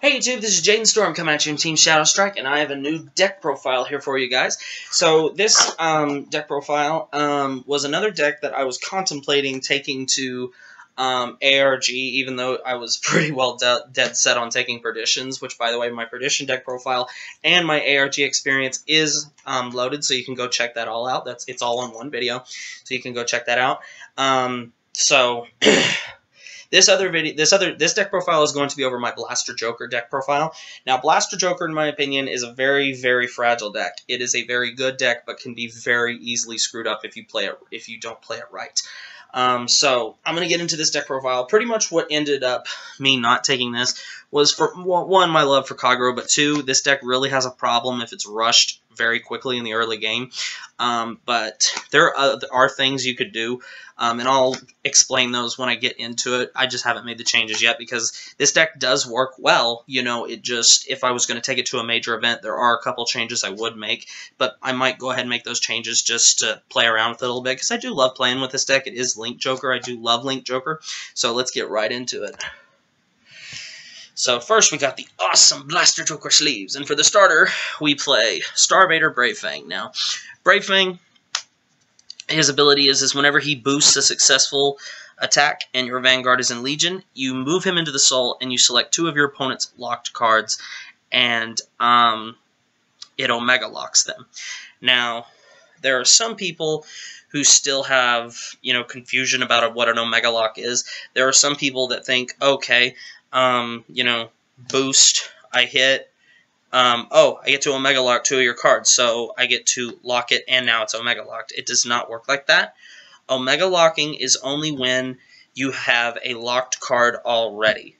Hey YouTube, this is Jaden Storm coming at you in Team Shadow Strike, and I have a new deck profile here for you guys. So this deck profile was another deck that I was contemplating taking to ARG, even though I was pretty well dead set on taking Perditions, which, by the way, my Perdition deck profile and my ARG experience is loaded, so you can go check that all out. It's all on one video, so you can go check that out. This deck profile is going to be over my Blaster Joker deck profile. Now, Blaster Joker, in my opinion, is a very, very fragile deck. It is a very good deck, but can be very easily screwed up if you don't play it right. So I'm going to get into this deck profile. Pretty much what ended up me not taking this was, for one, my love for Kagero, but two, this deck really has a problem if it's rushed very quickly in the early game. But there are things you could do, and I'll explain those when I get into it. I just haven't made the changes yet because this deck does work well. You know, if I was going to take it to a major event, there are a couple changes I would make, but I might go ahead and make those changes just to play around with it a little bit because I do love playing with this deck. It is Link Joker. I do love Link Joker, so let's get right into it. So first we got the awesome Blaster Joker sleeves, and for the starter we play Star Vader Brave Fang. Now, Brave Fang, his ability is whenever he boosts a successful attack and your Vanguard is in Legion, you move him into the Soul and you select two of your opponent's locked cards, and it Omega locks them. Now, there are some people who still have, confusion about what an Omega lock is. There are some people that think, okay, boost, I hit, I get to Omega Lock two of your cards, so I get to lock it, and now it's Omega Locked. It does not work like that. Omega Locking is only when you have a locked card already.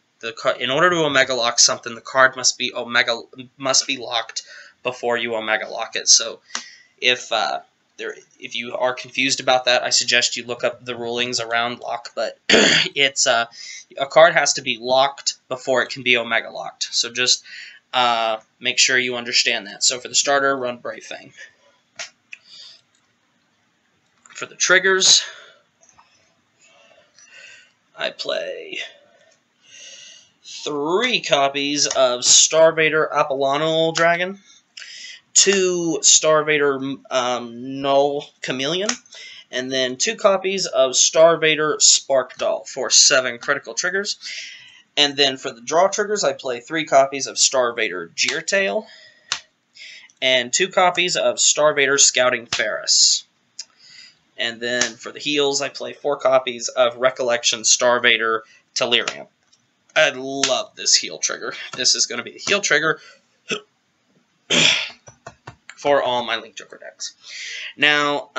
In order to Omega Lock something, the card must be locked before you Omega Lock it. So if you are confused about that, I suggest you look up the rulings around lock, but it's a card has to be locked before it can be Omega Locked. So just make sure you understand that. So for the starter, run Brave Fang. For the triggers, I play 3 copies of Star Vader Apollonial Dragon, 2 Star Vader Null Chameleon, and then 2 copies of Star Vader Spark Doll for 7 critical triggers. And then for the draw triggers, I play 3 copies of Star Vader Geartail and 2 copies of Star Vader Scouting Ferris. And then for the heals, I play 4 copies of Recollection Star Vader Telerium. I love this heal trigger. This is going to be the heal trigger for all my Link Joker decks. Now,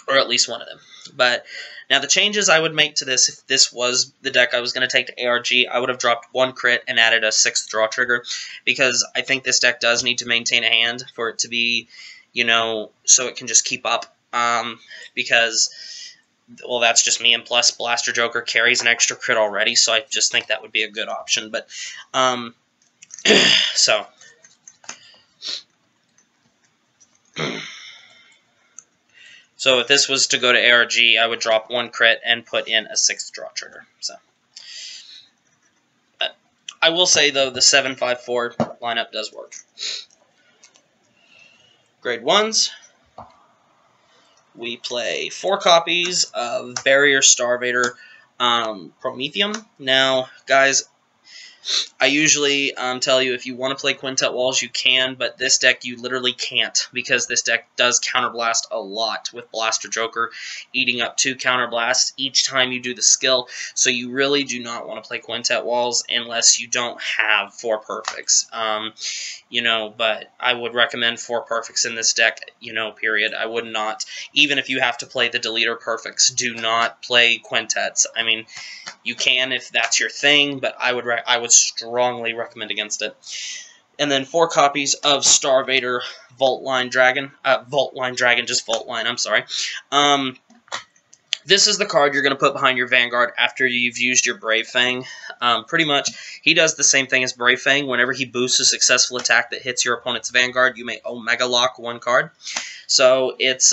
or at least one of them. But now the changes I would make to this, if this was the deck I was going to take to ARG, I would have dropped 1 crit and added a 6th draw trigger, because I think this deck does need to maintain a hand for it to be, so it can just keep up, because, well, that's just me, and plus Blaster Joker carries an extra crit already, so I just think that would be a good option, but, So if this was to go to ARG, I would drop 1 crit and put in a 6th draw trigger. So, but I will say, though, the 7-5-4 lineup does work. Grade 1s, we play 4 copies of Barrier Star Vader Prometheum. Now, guys, I usually tell you if you want to play Quintet Walls, you can, but this deck you literally can't, because this deck does counterblast a lot with Blaster Joker, eating up 2 counterblasts each time you do the skill, so you really do not want to play Quintet Walls unless you don't have 4 perfects. But I would recommend 4 perfects in this deck, period. I would not, even if you have to play the Deleter perfects, do not play quintets. I mean, you can if that's your thing, but I would strongly recommend against it. And then 4 copies of Star Vader Volt Line Dragon. Just Volt Line, I'm sorry. This is the card you're going to put behind your Vanguard after you've used your Brave Fang. Pretty much, he does the same thing as Brave Fang. Whenever he boosts a successful attack that hits your opponent's Vanguard, you may Omega Lock 1 card. So it's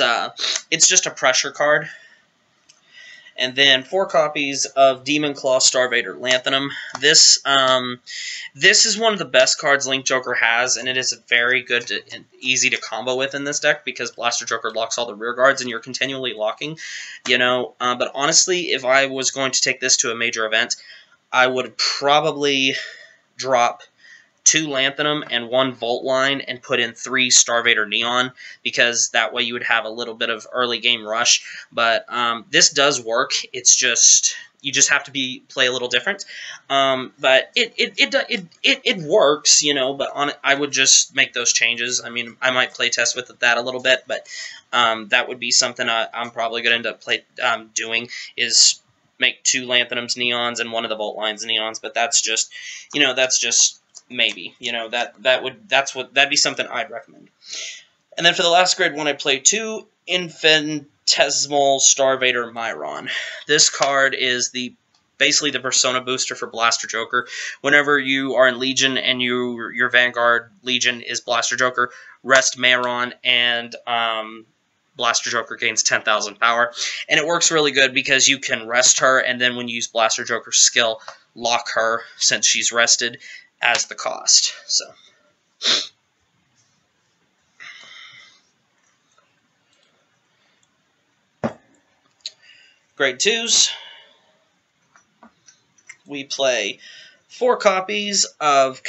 just a pressure card. And then 4 copies of Demon Claw Starvader Lanthanum. This is one of the best cards Link Joker has, and it is very good and easy to combo with in this deck because Blaster Joker locks all the rear guards and you're continually locking, you know. But honestly, if I was going to take this to a major event, I would probably drop 2 Lanthanum and 1 Volt Line and put in 3 Starvader Neon, because that way you would have a little bit of early game rush. But this does work. It's just, you just have to play a little different. But it works, you know. But I would just make those changes. I mean, I might play test with that a little bit, but that would be something I'm probably going to end up doing, is make 2 Lanthanums Neons and 1 of the Volt Lines Neons. But that's just, you know, that's just maybe, you know, that'd be something I'd recommend. And then for the last grade 1, I play 2 Infinitesimal Starvader Myron. This card is basically the Persona booster for Blaster Joker. Whenever you are in Legion and your Vanguard Legion is Blaster Joker, rest Myron and Blaster Joker gains 10,000 power. And it works really good because you can rest her, and then when you use Blaster Joker's skill, lock her since she's rested as the cost. So grade 2s, we play 4 copies of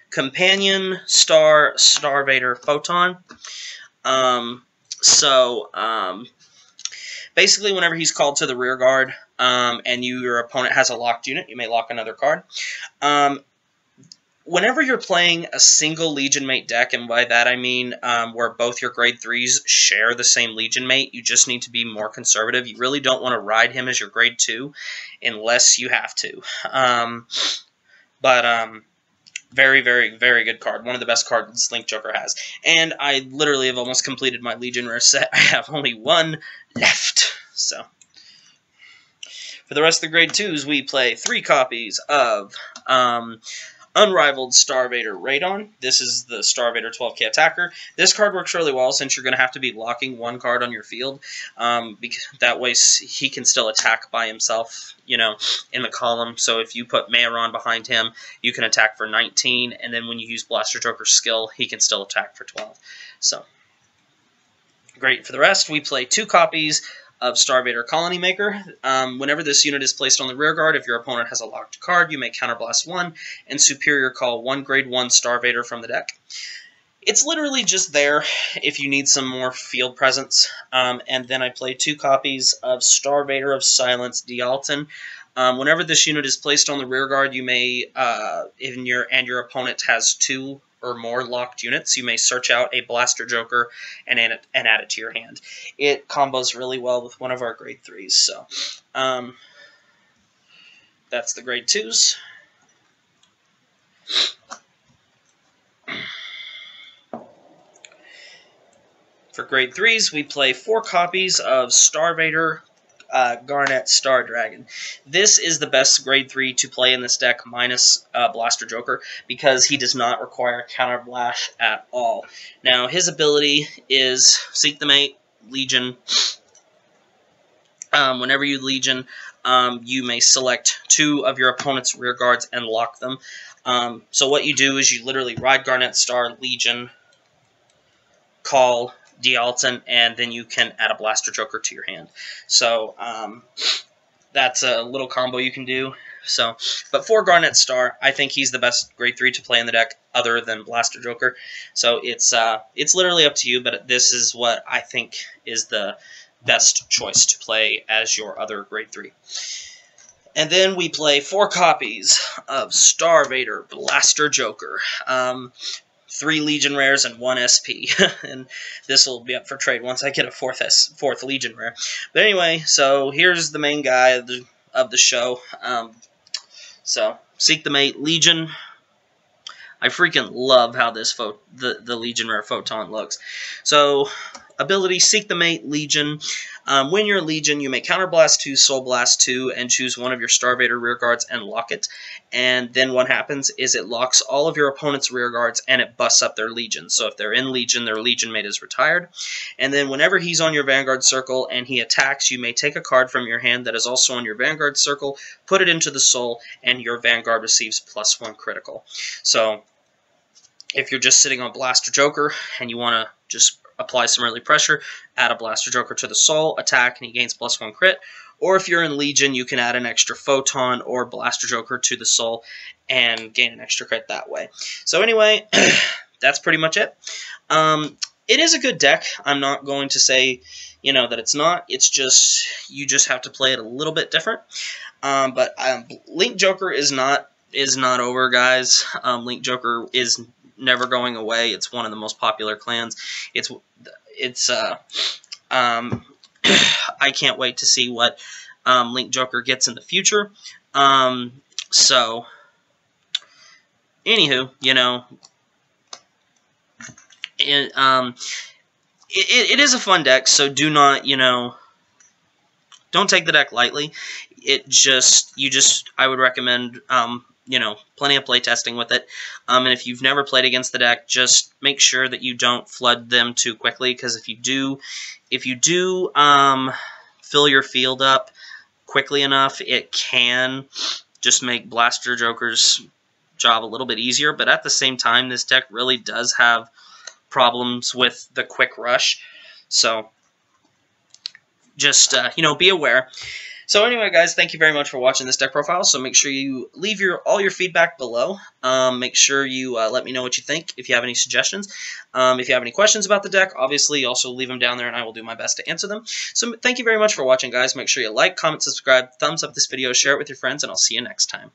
Companion Starvader Photon. Basically, whenever he's called to the rear guard, and your opponent has a locked unit, you may lock another card. Whenever you're playing a single Legion Mate deck, and by that I mean where both your grade 3s share the same Legion Mate, you just need to be more conservative. You really don't want to ride him as your grade 2 unless you have to. Very, very, very good card. One of the best cards Link Joker has. And I literally have almost completed my Legion Rare set. I have only 1 left. So for the rest of the grade 2s, we play 3 copies of Unrivaled Starvader Radon. This is the Starvader 12k attacker. This card works really well since you're going to have to be locking 1 card on your field. Because that way he can still attack by himself, you know, in the column. So if you put Mayron behind him, you can attack for 19. And then when you use Blaster Joker's skill, he can still attack for 12. So great. For the rest, we play 2 copies of Starvader Colony Maker. Whenever this unit is placed on the rear guard, if your opponent has a locked card, you may counterblast 1 and superior call 1 grade 1 Starvader from the deck. It's literally just there if you need some more field presence. And then I play 2 copies of Starvader of Silence Dialton. Whenever this unit is placed on the rear guard, you may, and your opponent has 2 or more locked units, you may search out a Blaster Joker and add it to your hand. It combos really well with one of our grade 3s. So that's the grade 2s. For grade 3s, we play 4 copies of Starvader Garnet Star Dragon. This is the best grade 3 to play in this deck minus Blaster Joker because he does not require counterblast at all. Now his ability is Seek the Mate, Legion. Whenever you Legion, you may select 2 of your opponent's rear guards and lock them. So what you do is you literally ride Garnet Star, Legion, call Dialton, and then you can add a Blaster Joker to your hand. So that's a little combo you can do. So, but for Garnet Star, I think he's the best grade 3 to play in the deck other than Blaster Joker. So it's literally up to you, but this is what I think is the best choice to play as your other grade 3. And then we play 4 copies of Starvader Blaster Joker. 3 Legion Rares and 1 SP, and this will be up for trade once I get a 4th Legion Rare. But anyway, so here's the main guy of the show. So Seek the Mate, Legion. I freaking love how this the Legion Rare Photon looks. So ability, Seek the Mate, Legion. When you're Legion, you may Counterblast 2, Soul Blast 2, and choose one of your Starvader rearguards and lock it. And then what happens is it locks all of your opponent's rearguards and it busts up their Legion. So if they're in Legion, their Legion mate is retired. And then whenever he's on your Vanguard circle and he attacks, you may take a card from your hand that is also on your Vanguard circle, put it into the Soul, and your Vanguard receives +1 critical. So if you're just sitting on Blaster Joker and you want to just apply some early pressure, add a Blaster Joker to the Soul, attack, and he gains +1 crit. Or if you're in Legion, you can add an extra Photon or Blaster Joker to the Soul and gain an extra crit that way. So anyway, that's pretty much it. It is a good deck. I'm not going to say, that it's not. It's just, you just have to play it a little bit different. But Link Joker is not over, guys. Link Joker is never going away. It's one of the most popular clans. I can't wait to see what Link Joker gets in the future. So, anywho, it is a fun deck, so do not, don't take the deck lightly. I would recommend, plenty of play testing with it. And if you've never played against the deck, just make sure that you don't flood them too quickly, because if you do fill your field up quickly enough, it can just make Blaster Joker's job a little bit easier. But at the same time, this deck really does have problems with the quick rush. So just, be aware. So anyway, guys, thank you very much for watching this deck profile. So make sure you leave all your feedback below. Make sure you let me know what you think if you have any suggestions. If you have any questions about the deck, obviously also leave them down there and I will do my best to answer them. So thank you very much for watching, guys. Make sure you like, comment, subscribe, thumbs up this video, share it with your friends, and I'll see you next time.